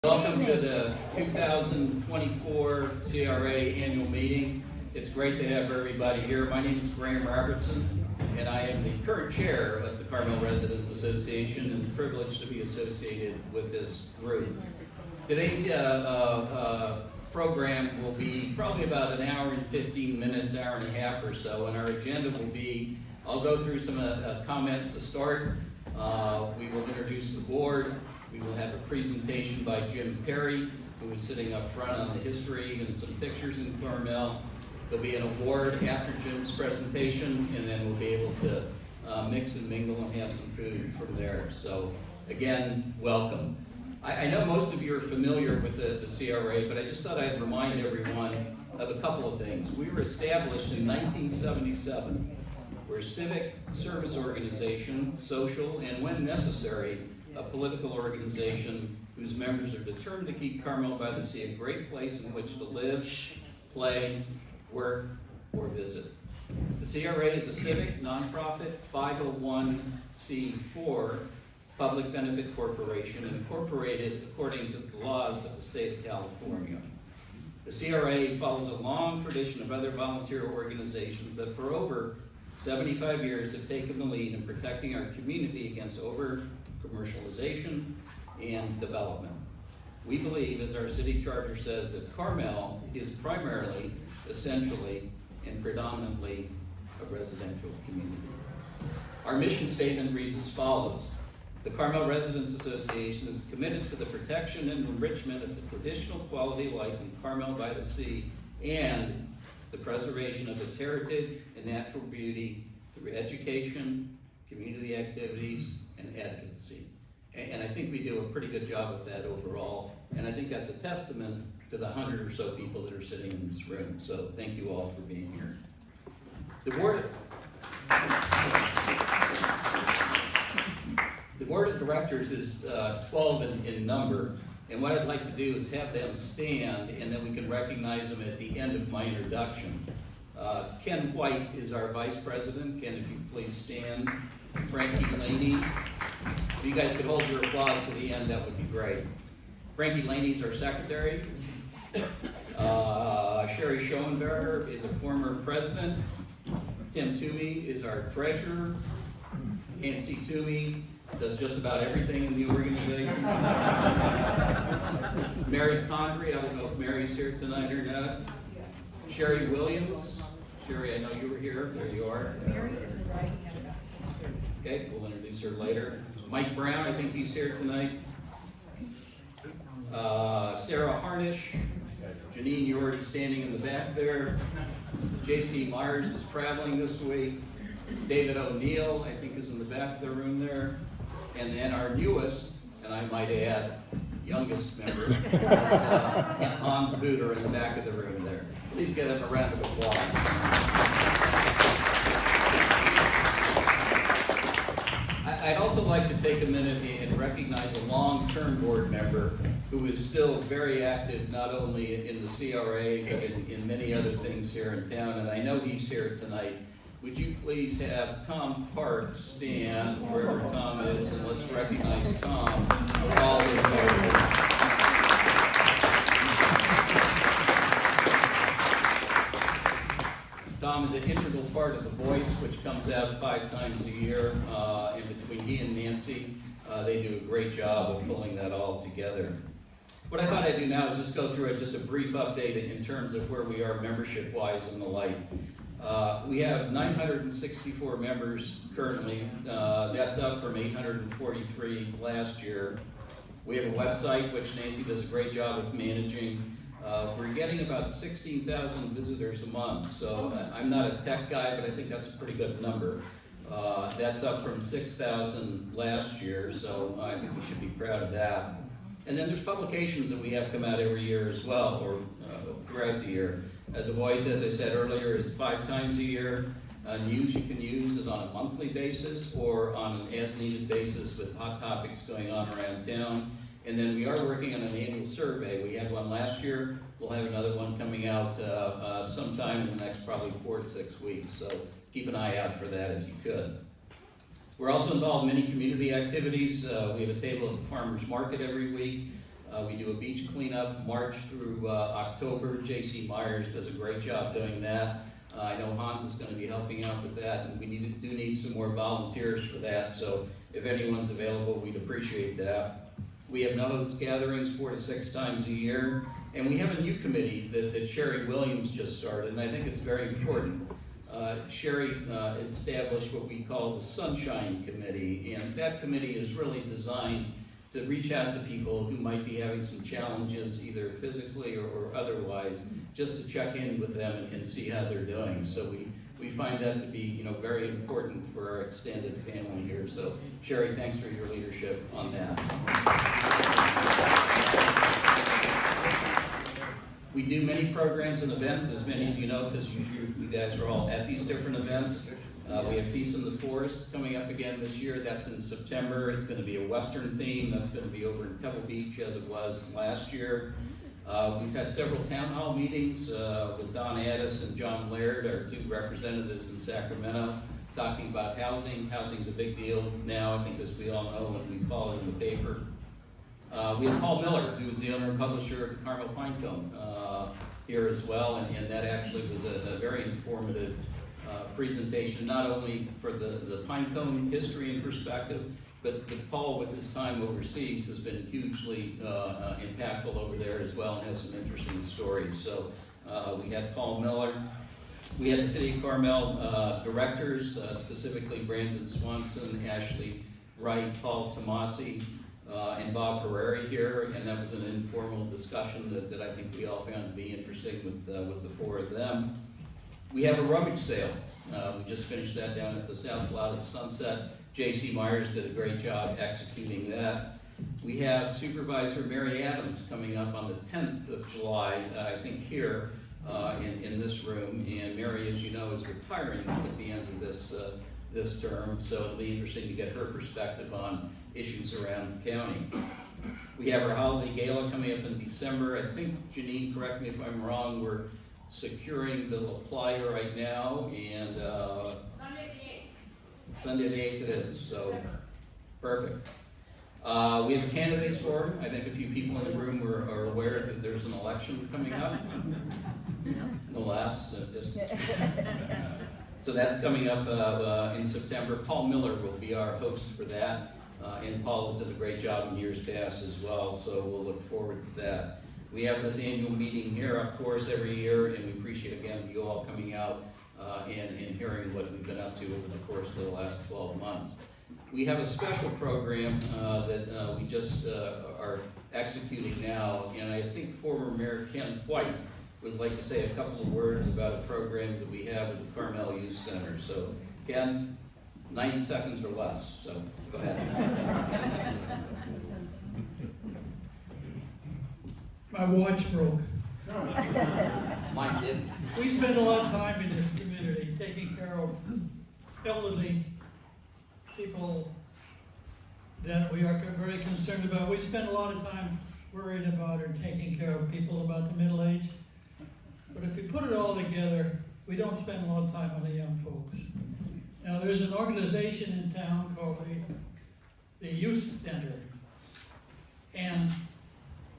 Welcome to the 2024 CRA annual meeting. It's great to have everybody here. My name is Graham Robertson, and I am the current chair of the Carmel Residents Association and privileged to be associated with this group. Today's program will be probably about an hour and 15 minutes, hour and a half or so, and our agenda will be, I'll go through some comments to start. We will introduce the board. We will have a presentation by Jim Perry, who is sitting up front on the history and some pictures in Carmel. There'll be an award after Jim's presentation, and then we'll be able to mix and mingle and have some food from there. So again, welcome. I know most of you are familiar with the CRA, but I just thought I'd remind everyone of a couple of things. We were established in 1977. We're a civic service organization, social, and when necessary, a political organization whose members are determined to keep Carmel-by-the-Sea a great place in which to live, play, work, or visit. The CRA is a civic, nonprofit, 501c4 public benefit corporation incorporated according to the laws of the state of California. The CRA follows a long tradition of other volunteer organizations that for over 75 years have taken the lead in protecting our community against over-commercialization and development. We believe, as our city charter says, that Carmel is primarily, essentially, and predominantly a residential community. Our mission statement reads as follows. The Carmel Residents Association is committed to the protection and enrichment of the traditional quality of life in Carmel-by-the-Sea and the preservation of its heritage and natural beauty through education, community activities, and advocacy. And I think we do a pretty good job of that overall, and I think that's a testament to the 100 or so people that are sitting in this room. So thank you all for being here. The board of directors is 12 in number, and what I'd like to do is have them stand, and then we can recognize them at the end of my introduction. Ken White is our vice president. Ken, if you please stand. Frankie Laney. If you guys could hold your applause to the end, that would be great. Frankie Laney is our secretary. Sherry Schoenberger is a former president. Tim Toomey is our treasurer. Nancy Toomey does just about everything in the organization. Mary Condry, I don't know if Mary's here tonight or not. Sherry Williams. Sherry, I know you were here. There you are. Mary is the right hand. Okay, we'll introduce her later. Mike Brown, I think he's here tonight. Sarah Harnish. Janine, you're already standing in the back there. J.C. Myers is traveling this week. David O'Neill, I think, is in the back of the room there. And then our newest, and I might add, youngest member, is Hans Buder in the back of the room there. Please give him a round of applause. I'd also like to take a minute and recognize a long-term board member who is still very active, not only in the CRA, but in many other things here in town, and I know he's here tonight. Would you please have Tom Parks stand wherever Tom is, and let's recognize Tom for all his efforts. Tom is an integral part of The Voice, which comes out 5 times a year. And between he and Nancy, they do a great job of pulling that all together. What I thought I'd do now is just go through just a brief update in terms of where we are membership-wise and the like. We have 964 members currently. That's up from 843 last year. We have a website, which Nancy does a great job of managing. We're getting about 16,000 visitors a month, so I'm not a tech guy, but I think that's a pretty good number. That's up from 6,000 last year, so I think we should be proud of that. And then there's publications that we have come out every year as well, or throughout the year. The Voice, as I said earlier, is 5 times a year. News you can use is on a monthly basis or on an as-needed basis with hot topics going on around town. And then we are working on an annual survey. We had one last year. We'll have another one coming out sometime in the next probably 4 to 6 weeks. So keep an eye out for that if you could. We're also involved in many community activities. We have a table at the farmers market every week. We do a beach cleanup March through October. J.C. Myers does a great job doing that. I know Hans is going to be helping out with that, and we do need some more volunteers for that, so if anyone's available, we'd appreciate that. We have nose gatherings 4 to 6 times a year, and we have a new committee that Sherry Williams just started, and I think it's very important. Sherry established what we call the Sunshine Committee, and that committee is really designed to reach out to people who might be having some challenges, either physically or otherwise, just to check in with them and see how they're doing. So we find that to be, very important for our extended family here. So Sherry, thanks for your leadership on that. We do many programs and events, as many of you know, because you guys are all at these different events. We have Feast in the Forest coming up again this year. That's in September. It's going to be a Western theme. That's going to be over in Pebble Beach, as it was last year. We've had several town hall meetings with Don Addis and John Laird, our 2 representatives in Sacramento, talking about housing. Housing's a big deal now, I think, as we all know, and we follow in the paper. We have Paul Miller, who is the owner and publisher of Carmel Pinecone, here as well, and that actually was a very informative presentation, not only for the Pinecone history and perspective, but Paul, with his time overseas, has been hugely impactful over there as well, and has some interesting stories. So we had Paul Miller. We had the City of Carmel directors, specifically Brandon Swanson, Ashley Wright, Paul Tomasi, and Bob Herrera here, and that was an informal discussion that I think we all found to be interesting with the 4 of them. We have a rummage sale. We just finished that down at the South Lot of Sunset. J.C. Myers did a great job executing that. We have Supervisor Mary Adams coming up on the 10th of July, I think here in this room. And Mary, as you know, is retiring at the end of this term, so it'll be interesting to get her perspective on issues around the county. We have our holiday gala coming up in December. I think, Janine, correct me if I'm wrong, we're securing the La Playa right now, and Sunday the 8th it is, so perfect. We have a candidates forum. I think a few people in the room are aware that there's an election coming up. No laughs, just. So that's coming up in September. Paul Miller will be our host for that, and Paul has done a great job in years past as well, so we'll look forward to that. We have this annual meeting here, of course, every year, and we appreciate, again, you all coming out and hearing what we've been up to over the course of the last 12 months. We have a special program that we just are executing now, and I think former Mayor Ken White would like to say a couple of words about a program that we have at the Carmel Youth Center. So, Ken, 90 seconds or less, so go ahead. My watch broke. Mine didn't. We spend a lot of time in this community taking care of elderly people that we are very concerned about. We spend a lot of time worrying about and taking care of people about the middle age. But if we put it all together, we don't spend a lot of time on the young folks. Now, there's an organization in town called the Youth Center. And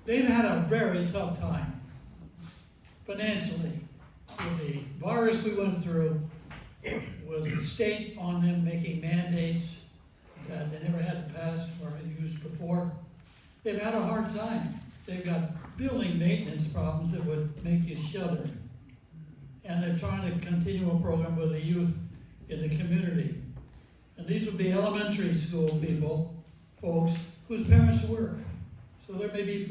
they've had a very tough time financially with the virus we went through, with the state on them making mandates that they never had to pass or used before. They've had a hard time. They've got building maintenance problems that would make you shudder. And they're trying to continue a program with the youth in the community. And these would be elementary school people, folks, whose parents work. So there may be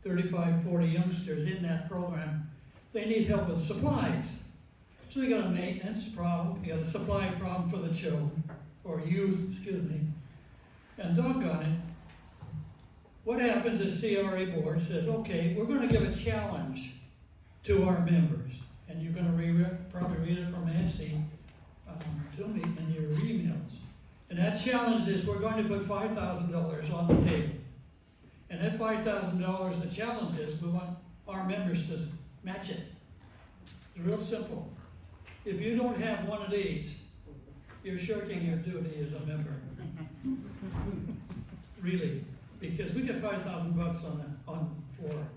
35, 40 youngsters in that program. They need help with supplies. So you got a maintenance problem, you got a supply problem for the children, or youth, excuse me. And doggone it, what happens is CRA board says, okay, we're going to give a challenge to our members. And you're going to probably read it from Nancy to me in your emails. And that challenge is we're going to put $5,000 on the table. And that $5,000, the challenge is we want our members to match it. It's real simple. If you don't have one of these, you're shirking your duty as a member. Really. because we get $5,000 on the floor.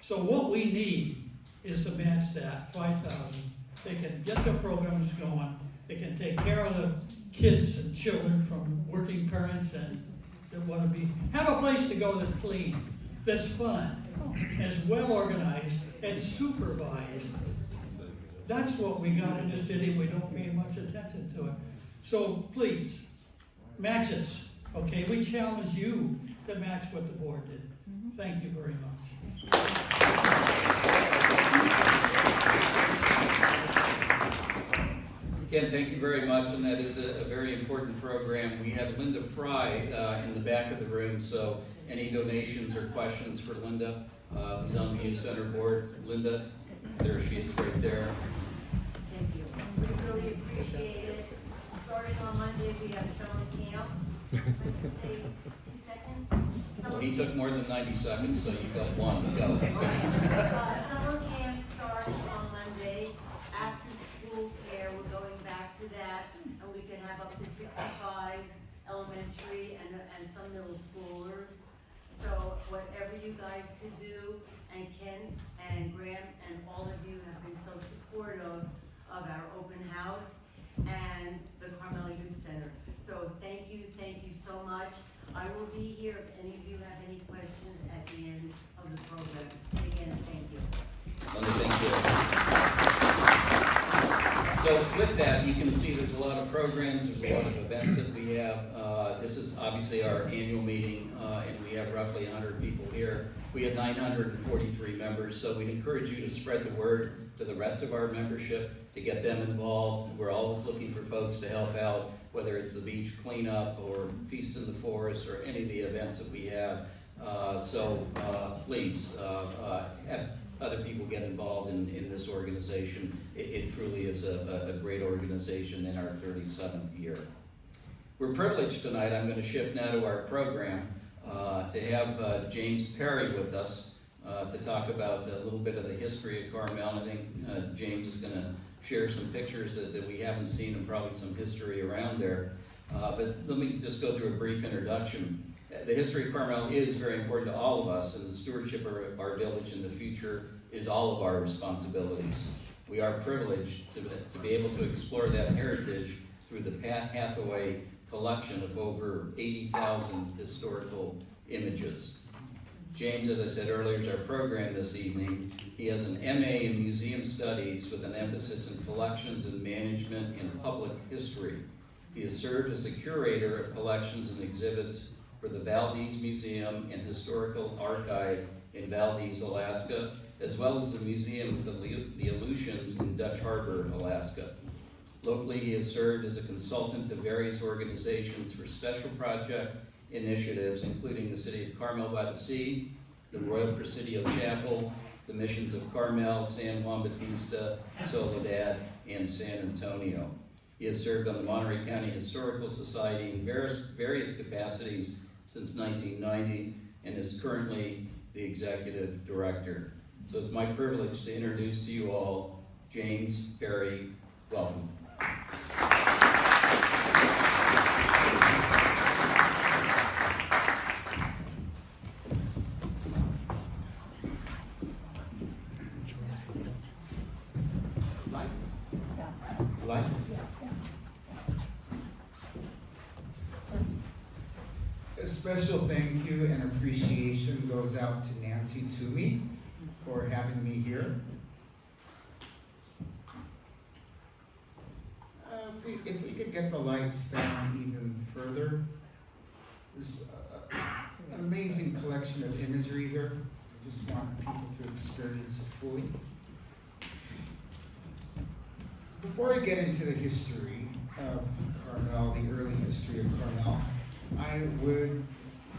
So what we need is to match that $5,000. They can get their programs going. They can take care of the kids and children from working parents and that want to have a place to go that's clean, that's fun, that's well organized and supervised. That's what we got in the city. We don't pay much attention to it. So please, match us, okay? We challenge you to match what the board did. Thank you very much. Ken, thank you very much, and that is a very important program. We have Linda Fry in the back of the room, so any donations or questions for Linda, who's on the Youth Center board. Linda, there she is right there. Thank you. We really appreciate it. Starting on Monday, we have summer camp. I'd like to say 2 seconds. Well, he took more than 90 seconds, so you got one. Go. Summer camp starts on Monday. After school care, we're going back to that, and we can have up to 65 elementary and some middle schoolers. So whatever you guys could do, and Ken and Grant and all of you have been so supportive of our open house and the Carmel-by-the Youth Center. So thank you so much. I will be here if any of you have any questions at the end of the program. Again, thank you. Linda, thank you. So with that, you can see there's a lot of programs, there's a lot of events that we have. This is obviously our annual meeting, and we have roughly 100 people here. We have 943 members, so we'd encourage you to spread the word to the rest of our membership, to get them involved. We're always looking for folks to help out, whether it's the beach cleanup or Feast in the Forest or any of the events that we have. Please have other people get involved in this organization. It truly is a great organization in our 37th year. We're privileged tonight. I'm going to shift now to our program to have James Perry with us to talk about a little bit of the history of Carmel. I think James is going to share some pictures that we haven't seen and probably some history around there. But let me just go through a brief introduction. The history of Carmel is very important to all of us, and the stewardship of our village in the future is all of our responsibilities. We are privileged to be able to explore that heritage through the Pat Hathaway collection of over 80,000 historical images. James, as I said earlier, is our program this evening. He has an MA in Museum Studies with an emphasis in collections and management in public history. He has served as a curator of collections and exhibits for the Valdez Museum and Historical Archive in Valdez, Alaska, as well as the Museum of the Aleutians in Dutch Harbor, Alaska. Locally, he has served as a consultant to various organizations for special project initiatives, including the City of Carmel-by-the-Sea, the Royal Presidio Chapel, the Missions of Carmel, San Juan Bautista, Soledad, and San Antonio. He has served on the Monterey County Historical Society in various capacities since 1990 and is currently the executive director. So it's my privilege to introduce to you all James Perry. Welcome. Lights. A special thank you and appreciation goes out to Nancy Toomey for having me here. If we could get the lights down even further, there's an amazing collection of imagery here. I just want people to experience it fully. Before I get into the history of Carmel, the early history of Carmel, I would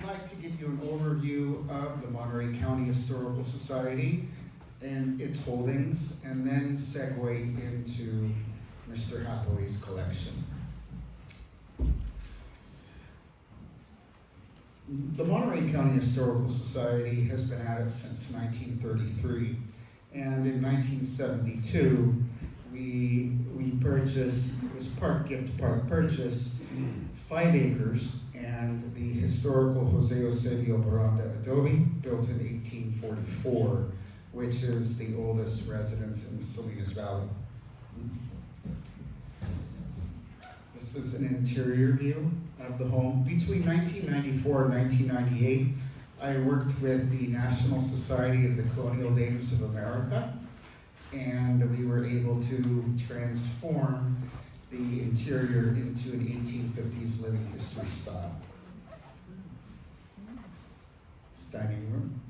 like to give you an overview of the Monterey County Historical Society and its holdings, and then segue into Mr. Hathaway's collection. The Monterey County Historical Society has been at it since 1933, and in 1972, we purchased, it was part gift, part purchase, 5 acres, and and the historical Jose Eusebio Baranda adobe, built in 1844, which is the oldest residence in the Salinas Valley. This is an interior view of the home. Between 1994 and 1998, I worked with the National Society of the Colonial Dames of America, and we were able to transform the interior into an 1850s living history style. It's dining room.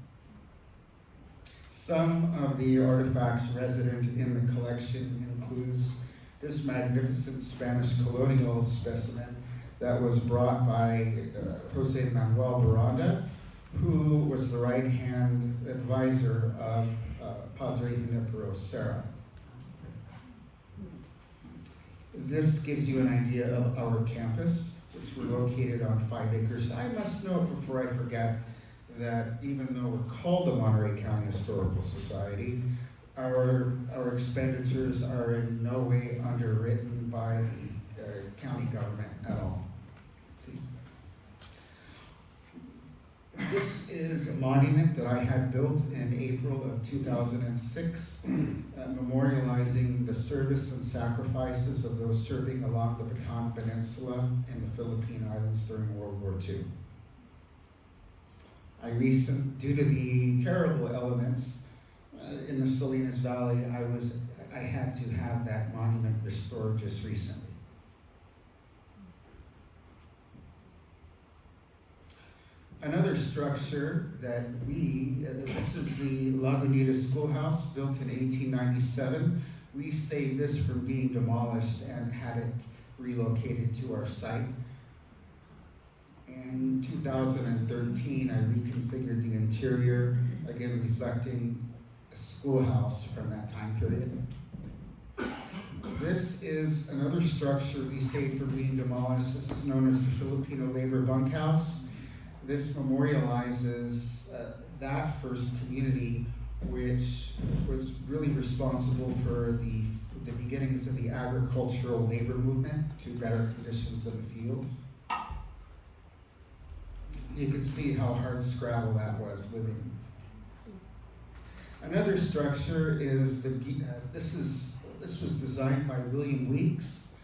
Some of the artifacts resident in the collection includes this magnificent Spanish colonial specimen that was brought by Jose Manuel Baranda, who was the right-hand advisor of Padre Junipero Serra. This gives you an idea of our campus, which we're located on 5 acres. I must note before I forget that even though we're called the Monterey County Historical Society, our expenditures are in no way underwritten by the county government at all. This is a monument that I had built in April of 2006, memorializing the service and sacrifices of those serving along the Bataan Peninsula and the Philippine Islands during World War II. Due to the terrible elements in the Salinas Valley, I had to have that monument restored just recently. Another structure that this is the Lagunita Schoolhouse, built in 1897. We saved this from being demolished and had it relocated to our site. In 2013, I reconfigured the interior, again reflecting a schoolhouse from that time period. This is another structure we saved from being demolished. This is known as the Filipino Labor Bunkhouse. This memorializes that first community, which was really responsible for the beginnings of the agricultural labor movement to better conditions in the fields. You can see how hard scrabble that was living. Another structure is this was designed by William Weeks,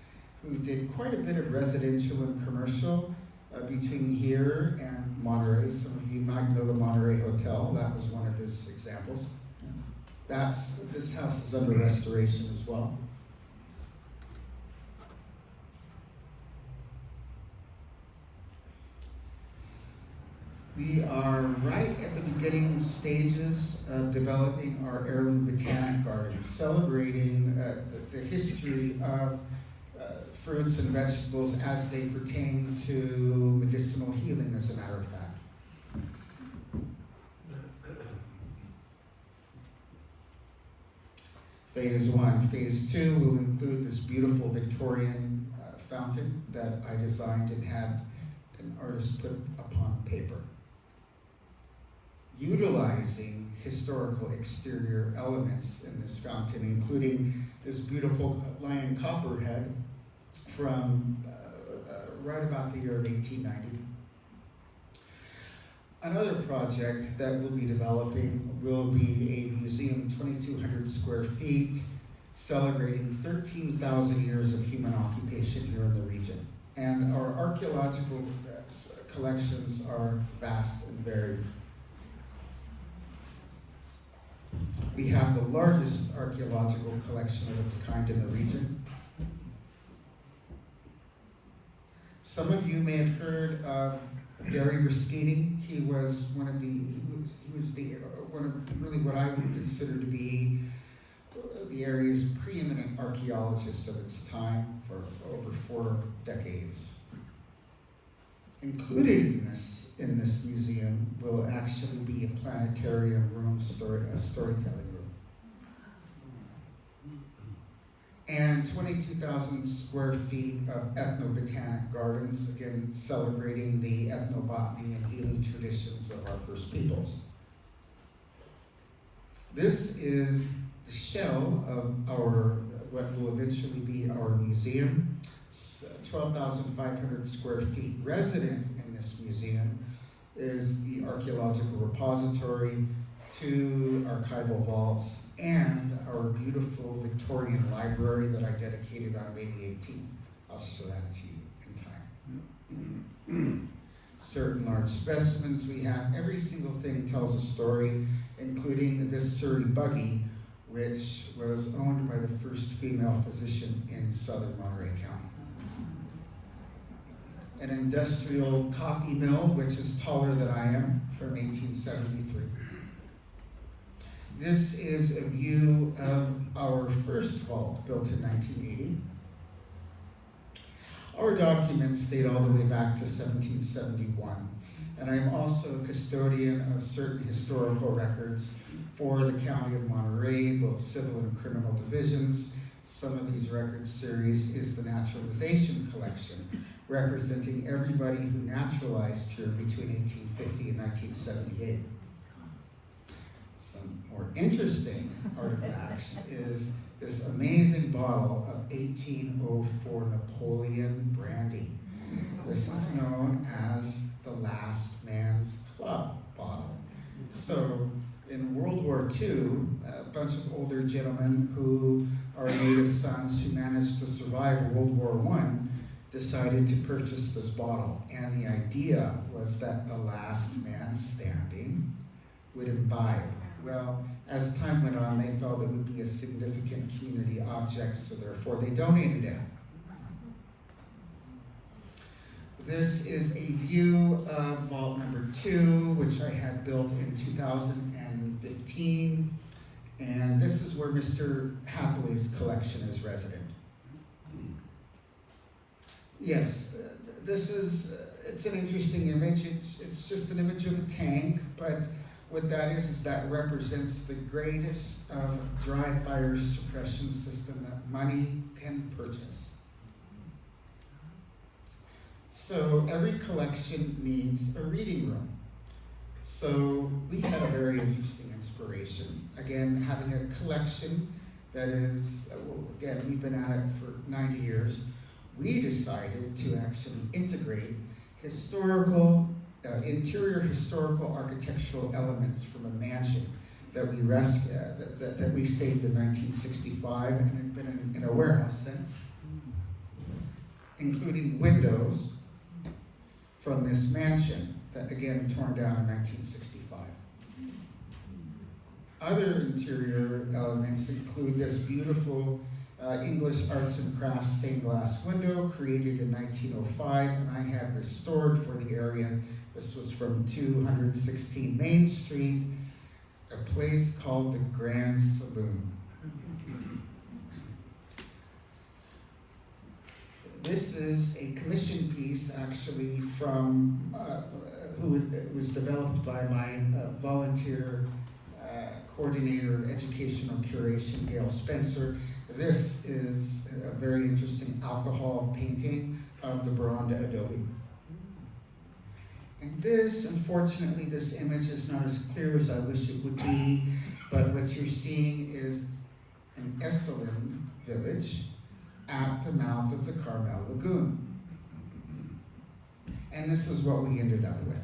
who did quite a bit of residential and commercial between here and Monterey. Some of you might know the Monterey Hotel. That was one of his examples. This house is under restoration as well. We are right at the beginning stages of developing our heirloom botanic garden, celebrating the history of fruits and vegetables as they pertain to medicinal healing, as a matter of fact. Phase 1. Phase 2 will include this beautiful Victorian fountain that I designed and had an artist put upon paper. Utilizing historical exterior elements in this fountain, including this beautiful lion copperhead from right about the year of 1890. Another project that we'll be developing will be a museum 2,200 square feet, celebrating 13,000 years of human occupation here in the region. And our archaeological collections are vast and varied. We have the largest archaeological collection of its kind in the region. Some of you may have heard of Gary Brischini. He was one of really what I would consider to be the area's preeminent archaeologists of its time for over 4 decades. Included in this museum will actually be a planetarium room, a storytelling room. And 22,000 square feet of ethnobotanic gardens, again celebrating the ethnobotany and healing traditions of our First Peoples. This is the shell of what will eventually be our museum. It's 12,500 square feet. Resident in this museum is the archaeological repository, 2 archival vaults, and our beautiful Victorian library that I dedicated on May the 18th. I'll show that to you in time. Certain large specimens we have. Every single thing tells a story, including this Surrey buggy, which was owned by the first female physician in southern Monterey County. An industrial coffee mill, which is taller than I am, from 1873. This is a view of our first vault, built in 1980. Our documents date all the way back to 1771, and I am also a custodian of certain historical records for the County of Monterey, both civil and criminal divisions. Some of these record series is the naturalization collection, representing everybody who naturalized here between 1850 and 1978. Some more interesting artifacts is this amazing bottle of 1804 Napoleon brandy. This is known as the Last Man's Club bottle. So in World War II, a bunch of older gentlemen who are native sons who managed to survive World War I decided to purchase this bottle. And the idea was that the last man standing would imbibe. Well, as time went on, they felt it would be a significant community object, so therefore they donated it. This is a view of vault number 2, which I had built in 2015. And this is where Mr. Hathaway's collection is resident. Yes, this is, it's an interesting image. It's just an image of a tank, but what that is that represents the greatest dry fire suppression system that money can purchase. So every collection needs a reading room. So we had a very interesting inspiration. Again, having a collection that is, well, again, we've been at it for 90 years. We decided to actually integrate interior historical architectural elements from a mansion that we that we saved in 1965 and had been in a warehouse since, including windows from this mansion that again torn down in 1965. Other interior elements include this beautiful English arts and crafts stained glass window created in 1905, and I had restored for the area. This was from 216 Main Street, a place called the Grand Saloon. This is a commission piece actually from, it was developed by my volunteer coordinator, educational curation, Gail Spencer. This is a very interesting alcohol painting of the Baranda Adobe. And this, unfortunately, this image is not as clear as I wish it would be, but what you're seeing is an Esalen village at the mouth of the Carmel Lagoon. And this is what we ended up with.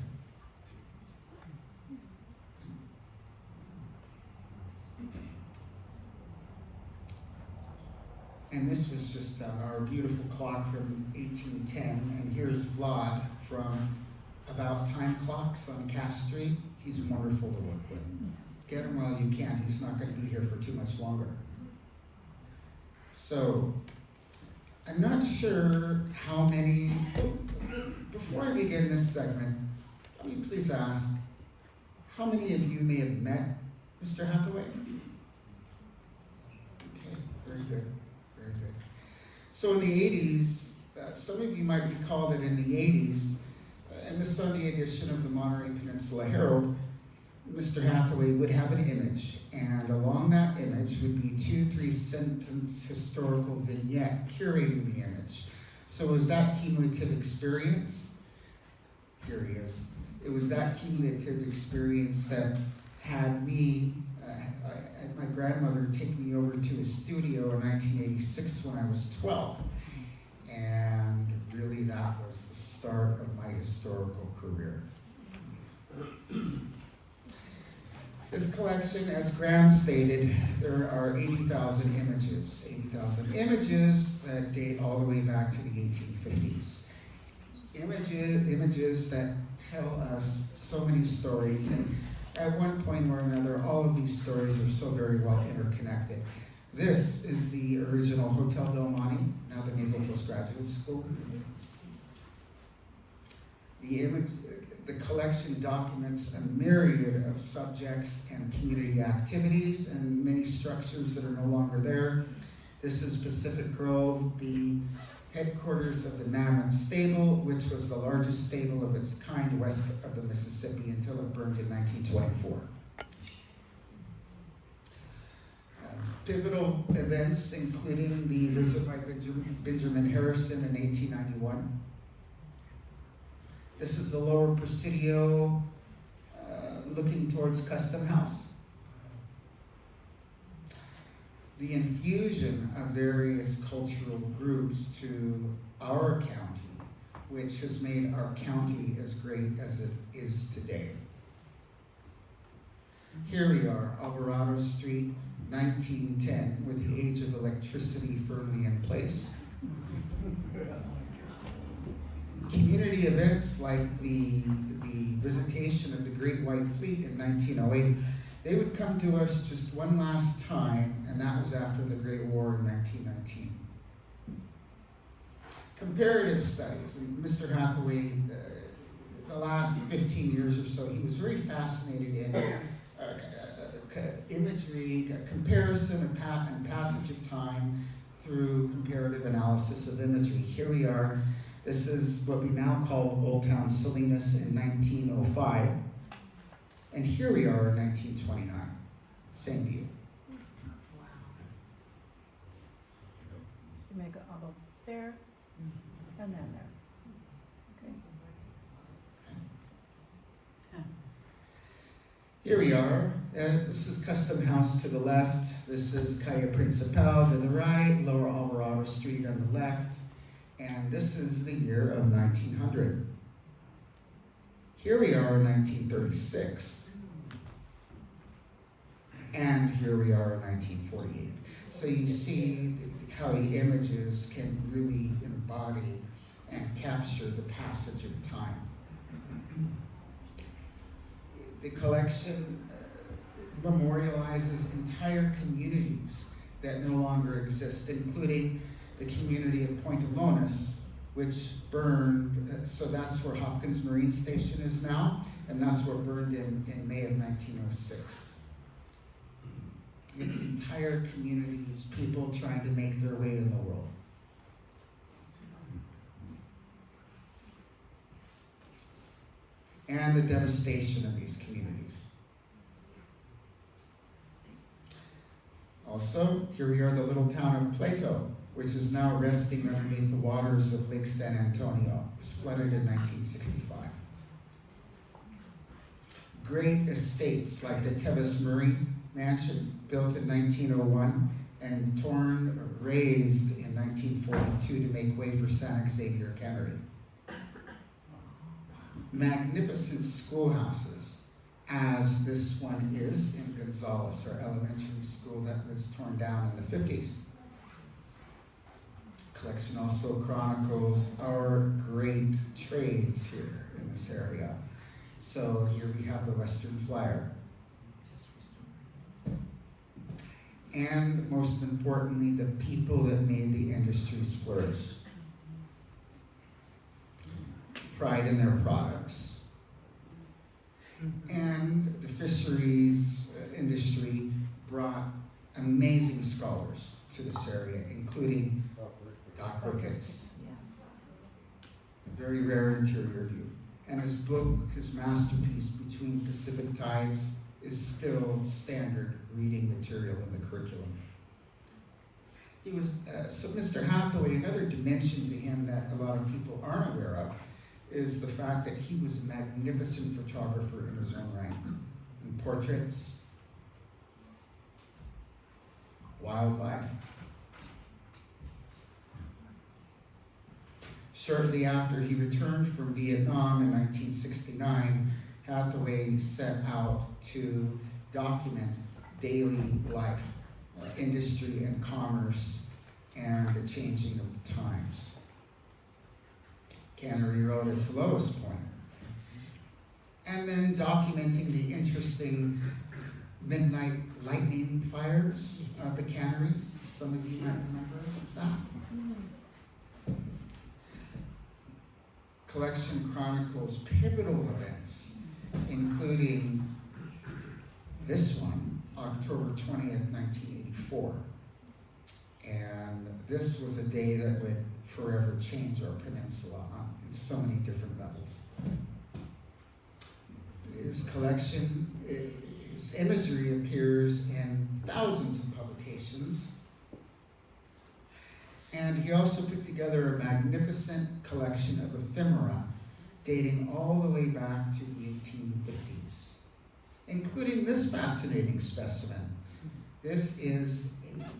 And this was just our beautiful clock from 1810. And here's Vlad from About Time Clocks on Cass Street. He's wonderful to work with. Get him while you can. He's not going to be here for too much longer. So, I'm not sure how many, before I begin this segment, let me please ask, how many of you may have met Mr. Hathaway? Okay, very good. Very good. So in the 80s, some of you might recall that in the 80s, in the Sunday edition of the Monterey Peninsula Herald, Mr. Hathaway would have an image, and along that image would be 2-3 sentence historical vignette curating the image. So it was that cumulative experience, here he is, it was that cumulative experience that had me, my grandmother take me over to a studio in 1986 when I was 12. And really that was the start of my historical career. This collection, as Graham stated, there are 80,000 images. 80,000 images that date all the way back to the 1850s. Images that tell us so many stories, and at one point or another, all of these stories are so very well interconnected. This is the original Hotel Del Monte, now the Naval Postgraduate School. The collection documents a myriad of subjects and community activities and many structures that are no longer there. This is Pacific Grove, the headquarters of the Mammoth Stable, which was the largest stable of its kind west of the Mississippi until it burned in 1924. Pivotal events including the visit by Benjamin Harrison in 1891. This is the Lower Presidio looking towards Custom House. The infusion of various cultural groups to our county, which has made our county as great as it is today. Here we are, Alvarado Street, 1910, with the age of electricity firmly in place. Community events like the visitation of the Great White Fleet in 1908, they would come to us just one last time, and that was after the Great War in 1919. Comparative studies, and Mr. Hathaway, the last 15 years or so, he was very fascinated in imagery, comparison and passage of time through comparative analysis of imagery. Here we are. This is what we now call Old Town Salinas in 1905. And here we are in 1929. Same view. Wow. You make it all go there, and then there. Okay. Here we are. This is Custom House to the left. This is Calle Principal to the right. Lower Alvarado Street on the left. And this is the year of 1900. Here we are in 1936. And here we are in 1948. So you see how the images can really embody and capture the passage of time. The collection memorializes entire communities that no longer exist, including the community of Point Alonis, which burned, so that's where Hopkins Marine Station is now, and that's what burned in May of 1906. Entire communities, people trying to make their way in the world. And the devastation of these communities. Also, here we are, the little town of Plato, which is now resting underneath the waters of Lake San Antonio. It was flooded in 1965. Great estates like the Tevis Murray Mansion, built in 1901 and razed in 1942 to make way for San Xavier Kennedy. Magnificent schoolhouses, as this one is in Gonzales, our elementary school that was torn down in the 50s. Collection also chronicles our great trades here in this area. So here we have the Western Flyer. And most importantly, the people that made the industries flourish. Pride in their products. And the fisheries industry brought amazing scholars to this area, including Doc Ricketts. A very rare interior view. And his book, his masterpiece, Between Pacific Tides, is still standard reading material in the curriculum. He was, so Mr. Hathaway, another dimension to him that a lot of people aren't aware of is the fact that he was a magnificent photographer in his own right. In portraits, wildlife. Shortly after he returned from Vietnam in 1969, Hathaway set out to document daily life, industry and commerce, and the changing of the times. Cannery Road at its lowest point. And then documenting the interesting midnight lightning fires of the canneries. Some of you might remember that. Collection chronicles pivotal events, including this one, October 20th, 1984. And this was a day that would forever change our peninsula on so many different levels. His collection, his imagery appears in thousands of publications. And he also put together a magnificent collection of ephemera dating all the way back to the 1850s, including this fascinating specimen. This is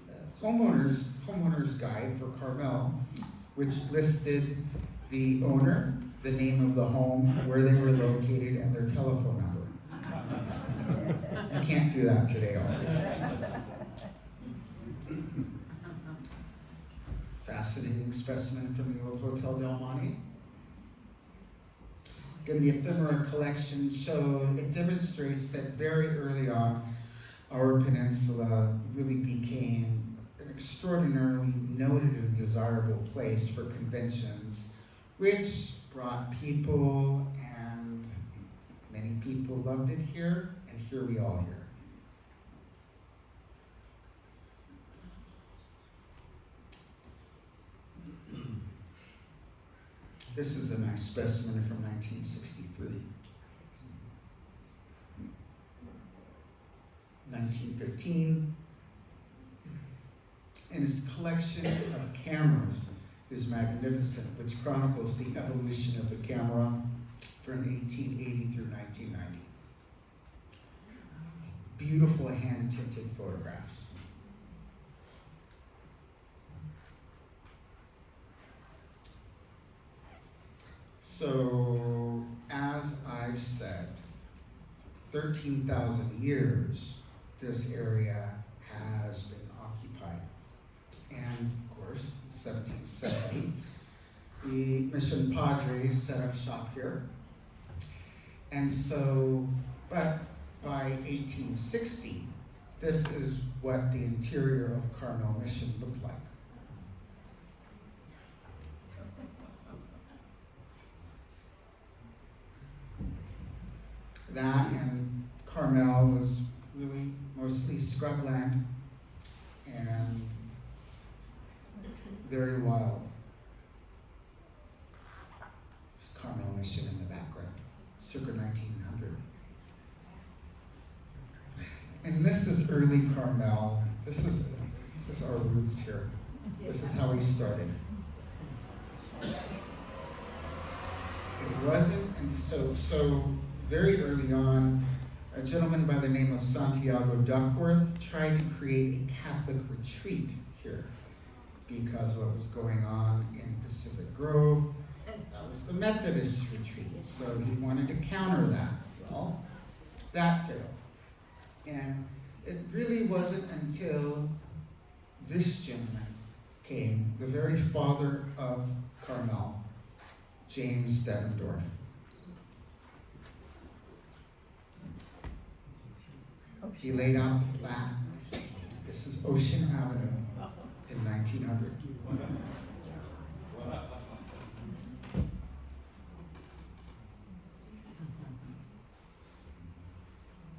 a homeowner's guide for Carmel, which listed the owner, the name of the home, where they were located, and their telephone number. You can't do that today, obviously. Fascinating specimen from the old Hotel Del Monte. Again, the ephemera collection it demonstrates that very early on, our peninsula really became an extraordinarily noted and desirable place for conventions, which brought people, and many people loved it here, and here we are here. This is a nice specimen from 1963. 1915. And his collection of cameras is magnificent, which chronicles the evolution of the camera from 1880 through 1990. Beautiful hand-tinted photographs. So, as I've said, 13,000 years, this area has been occupied. And, of course, in 1770, the Mission Padres set up shop here. And so, but by 1860, this is what the interior of Carmel Mission looked like. That and Carmel was really mostly scrubland and very wild. There's Carmel Mission in the background, circa 1900. And this is early Carmel. This is our roots here. This is how we started. It wasn't, and so very early on, a gentleman by the name of Santiago Duckworth tried to create a Catholic retreat here because what was going on in Pacific Grove, that was the Methodist retreat. So he wanted to counter that. Well, that failed. And it really wasn't until this gentleman came, the very father of Carmel, James Devendorf. He laid out the plan. This is Ocean Avenue in 1900.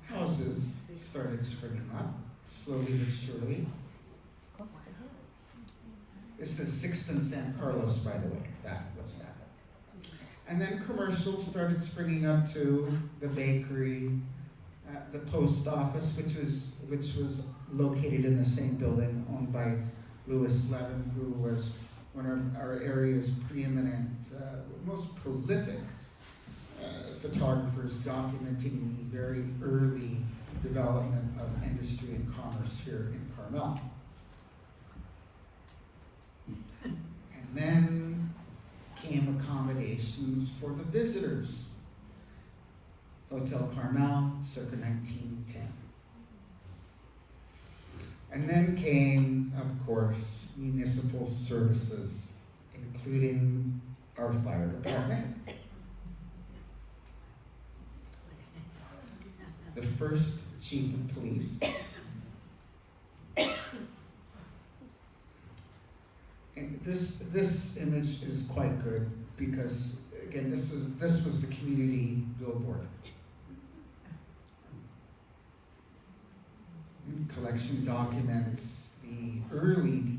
Houses started springing up, slowly but surely. This is 6th and San Carlos, by the way. What's that? And then commercials started springing up too. The bakery, the post office, which was located in the same building, owned by Louis Levin, who was one of our area's preeminent, most prolific photographers, documenting the very early development of industry and commerce here in Carmel. And then came accommodations for the visitors. Hotel Carmel, circa 1910. And then came, of course, municipal services, including our fire department. The first chief of police. And this image is quite good because, again, this was the community billboard. Collection documents the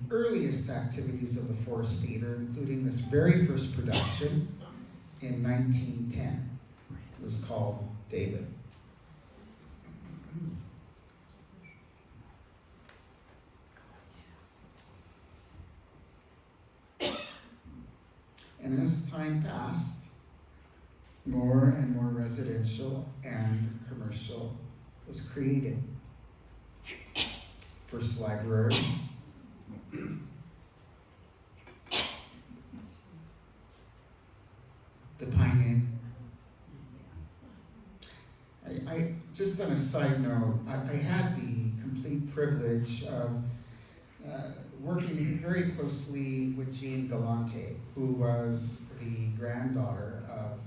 earliest activities of the Forest Theater, including this very first production in 1910. It was called David. And as time passed, more and more residential and commercial was created. First library, the Pine Inn. I just on a side note, I had the complete privilege of working very closely with Jane Galante, who was the granddaughter of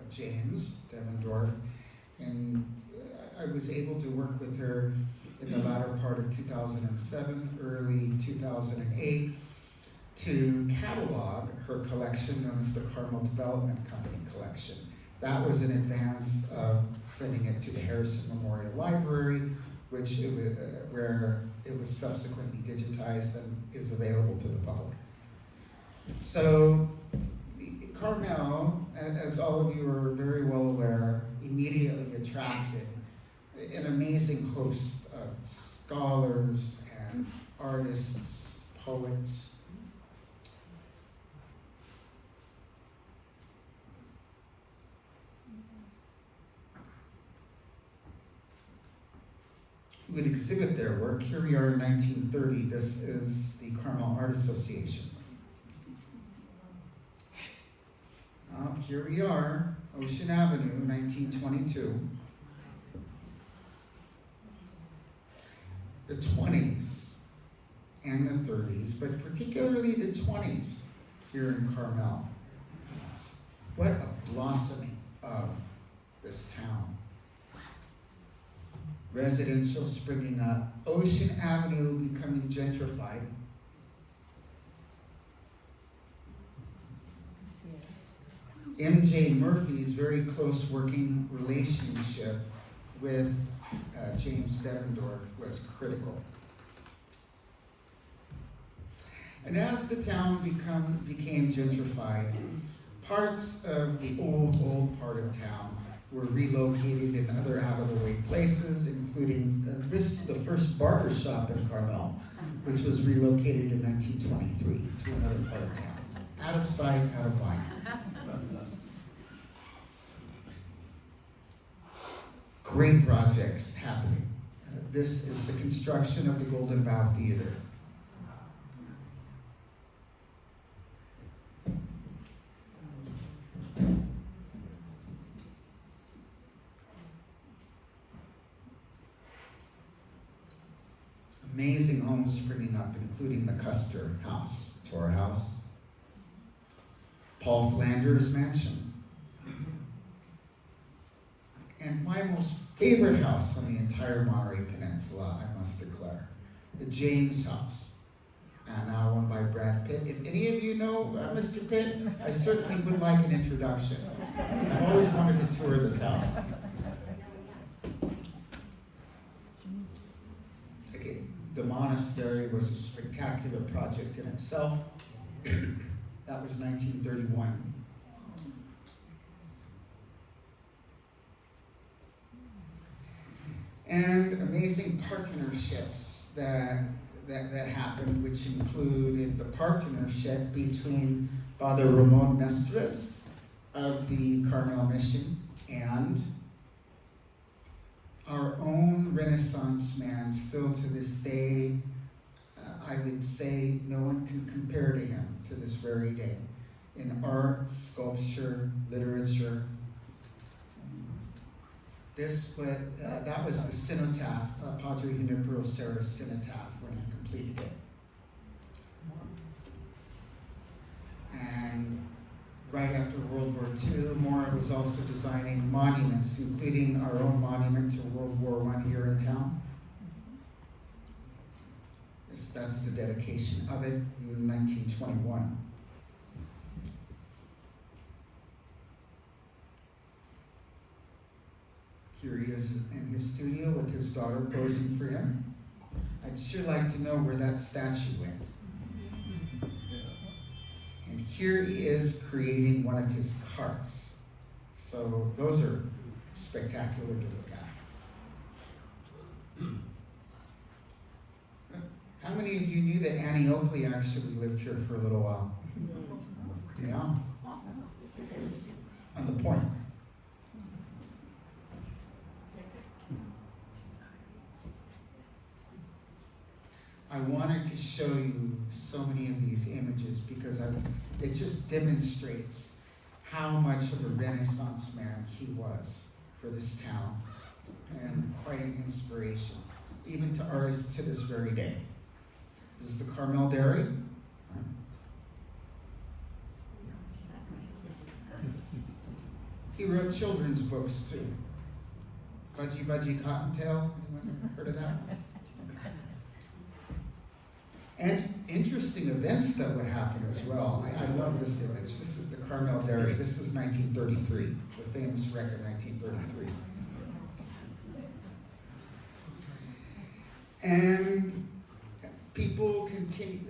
James Devendorf, and I was able to work with her in the latter part of 2007, early 2008, to catalog her collection known as the Carmel Development Company collection. That was in advance of sending it to the Harrison Memorial Library, where it was subsequently digitized and is available to the public. So Carmel, as all of you are very well aware, immediately attracted an amazing host of scholars and artists, poets. Who would exhibit their work. Here we are in 1930. This is the Carmel Art Association. Here we are, Ocean Avenue, 1922. The 20s and the 30s, but particularly the 20s here in Carmel. What a blossoming of this town. Residential springing up, Ocean Avenue becoming gentrified. M.J. Murphy's very close working relationship with James Devendorf was critical. And as the town became gentrified, parts of the old part of town were relocated in other out-of-the-way places, including the first barber shop in Carmel, which was relocated in 1923 to another part of town. Out of sight, out of mind. Great projects happening. This is the construction of the Golden Bough Theater. Amazing homes springing up, including the Custer House, Tor House, Paul Flanders Mansion, and my most favorite house on the entire Monterey Peninsula, I must declare, the James House, now owned by Brad Pitt. If any of you know Mr. Pitt, I certainly would like an introduction. I've always wanted to tour this house. The monastery was a spectacular project in itself. That was 1931. And amazing partnerships that happened, which included the partnership between Father Ramon Mestres of the Carmel Mission and our own Renaissance man, still to this day, I would say no one can compare to him to this very day. in art, sculpture, literature. That was the cenotaph, Padre Junipero Serra's cenotaph when he completed it. And right after World War II, Mora was also designing monuments, including our own monument to World War I here in town. That's the dedication of it in 1921. Here he is in his studio with his daughter posing for him. I'd sure like to know where that statue went. And here he is creating one of his carts. So those are spectacular to look at. How many of you knew that Annie Oakley actually lived here for a little while? Yeah. On the point. I wanted to show you so many of these images because it just demonstrates how much of a Renaissance man he was for this town, and quite an inspiration, even to artists to this very day. This is the Carmel Dairy. He wrote children's books too. Budgie Budgie Cottontail, anyone heard of that? And interesting events that would happen as well. I love this image. This is the Carmel Dairy. This is 1933, the famous record 1933. And people continue,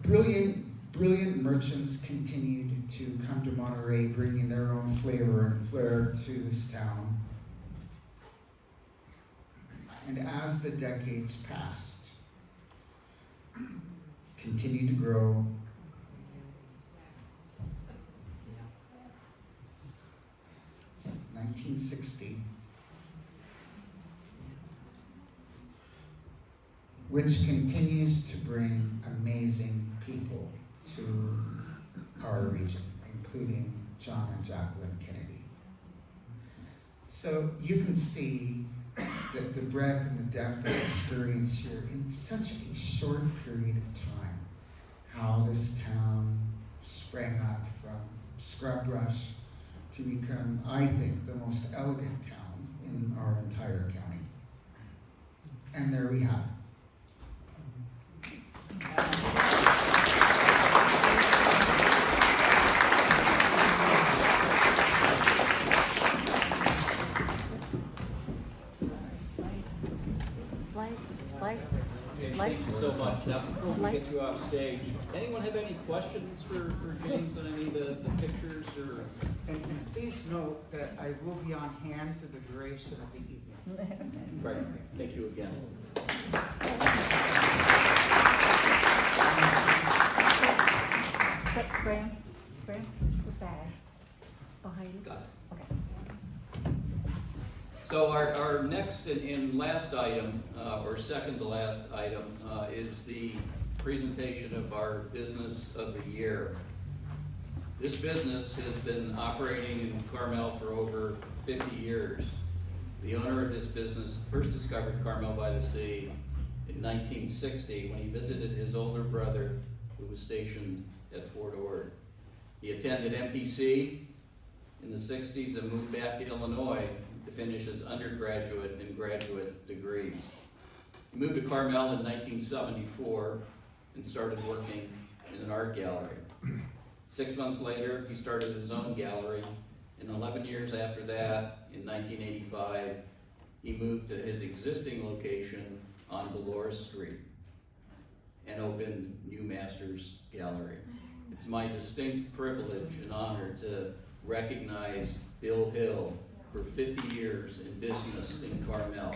brilliant merchants continued to come to Monterey, bringing their own flavor and flair to this town. And as the decades passed, continued to grow. In 1960, which continues to bring amazing people to our region, including John and Jacqueline Kennedy. So you can see that the breadth and the depth of experience here in such a short period of time, how this town sprang up from scrub brush to become, I think, the most elegant town in our entire county. And there we have it. Okay, thank you so much. Now, before we get you off stage, anyone have any questions for James on any of the pictures or? And please note that I will be on hand to the duration of the evening. Right, thank you again. Graham, the bag behind you. Got it. Okay. So our next and last item, or second to last item, is the presentation of our business of the year. This business has been operating in Carmel for over 50 years. The owner of this business first discovered Carmel-by-the-Sea in 1960 when he visited his older brother who was stationed at Fort Ord. He attended MPC in the 60s and moved back to Illinois to finish his undergraduate and graduate degrees. He moved to Carmel in 1974 and started working in an art gallery. 6 months later, he started his own gallery, and 11 years after that, in 1985, he moved to his existing location on Dolores Street and opened New Masters Gallery. It's my distinct privilege and honor to recognize Bill Hill for 50 years in business in Carmel.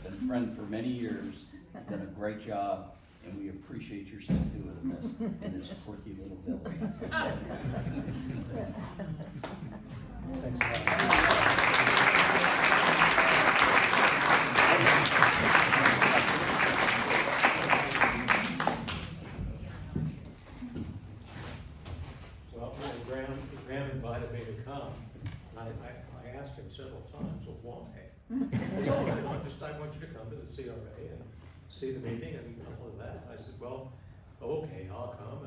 Been a friend for many years. done a great job, and we appreciate your stick-to-itiveness in this quirky little village. Well, Graham invited me to come, and I asked him several times, well, why? He said, "Oh, I want you to come to the CRA and see the meeting and all of that." I said, well, okay, I'll come.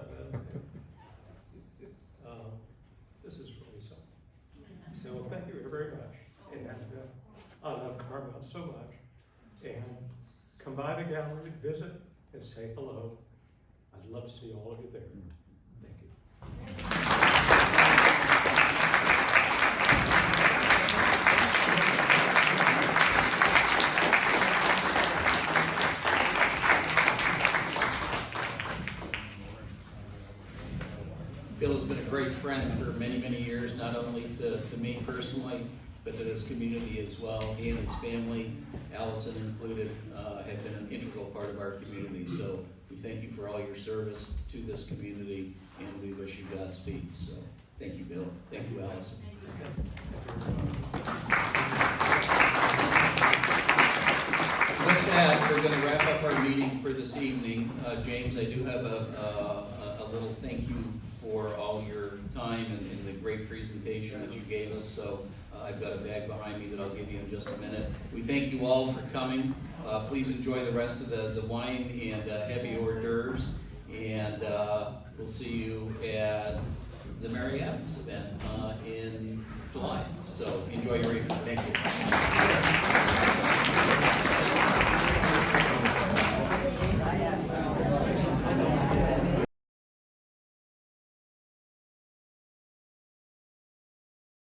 This is really something. So thank you very much. And I love Carmel so much. And come by the gallery, visit, and say hello. I'd love to see all of you there. Thank you. Bill has been a great friend for many, many years, not only to me personally, but to this community as well. He and his family, Allison included, have been an integral part of our community. So we thank you for all your service to this community, and we wish you Godspeed. So thank you, Bill. Thank you, Allison. With that, we're going to wrap up our meeting for this evening. James, I do have a little thank you for all your time and the great presentation that you gave us. So I've got a bag behind me that I'll give you in just a minute. We thank you all for coming. Please enjoy the rest of the wine and heavy hors d'oeuvres. And we'll see you at the Mary Adams event in July. So enjoy your evening. Thank you.